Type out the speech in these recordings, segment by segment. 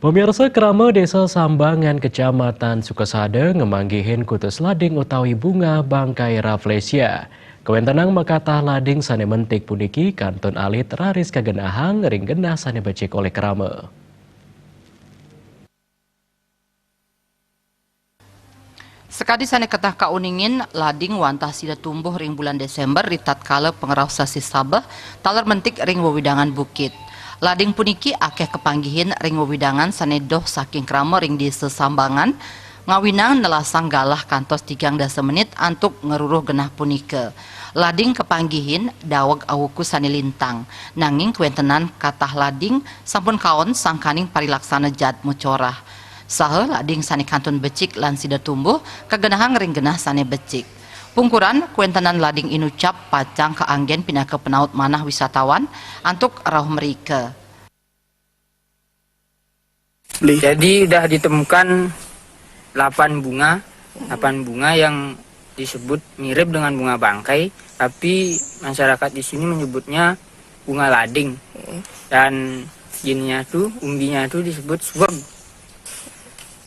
Pemirsa Krama Desa Sambangan Kecamatan Sukasada ngemanggihin kutus lading utawi bunga bangkai Rafflesia. Kawentenang makatah lading sane mentik puniki kantun alit raris kagenahang ring genah sane becik oleh Krama. Sekadi sane ketah kauningin lading wantah sida tumbuh ring bulan Desember ritat kala pengerau sasi Sabah taler mentik ring wewidangan bukit. Lading puniki akeh kepanggihin ring wewidangan sane doh saking Krama ring desa Sambangan ngawinang nelasang galah kantos 30 menit antuk ngeruruh genah punika. Lading kepanggihin dawag awuku sane lintang nanging kuentenan katah lading sampun kaon sangkaning parilaksana jad mucorah. Saha lading sane kantun becik lan sida tumbuh kagenahang ring genah sane becik. Pungkuran kuentenan lading inucap pacang keanggen pindah ke penaut manah wisatawan antuk rauh mereka. Jadi sudah ditemukan 8 bunga yang disebut mirip dengan bunga bangkai, tapi masyarakat di sini menyebutnya bunga lading. Dan umbinya tuh disebut swag.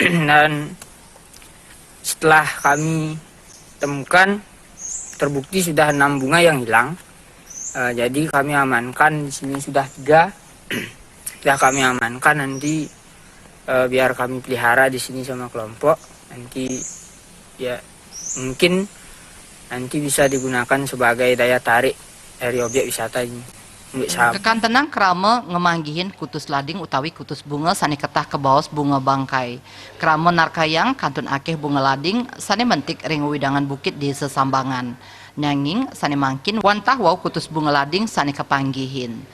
Dan setelah kami temukan terbukti sudah 6 bunga yang hilang. Jadi kami amankan di sini sudah 3. Sudah kami amankan, nanti biar kami pelihara di sini sama kelompok. Nanti ya mungkin nanti bisa digunakan sebagai daya tarik dari objek wisata ini. Kekantenang Krama ngemanggihin kutus lading utawi kutus bunga sane ketah kebaos bunga bangkai. Krama narkayang kantun akeh bunga lading sane mentik ring widangan bukit di Sesambangan. Nanging sane mangkin wantah wau kutus bunga lading sane kepanggihin.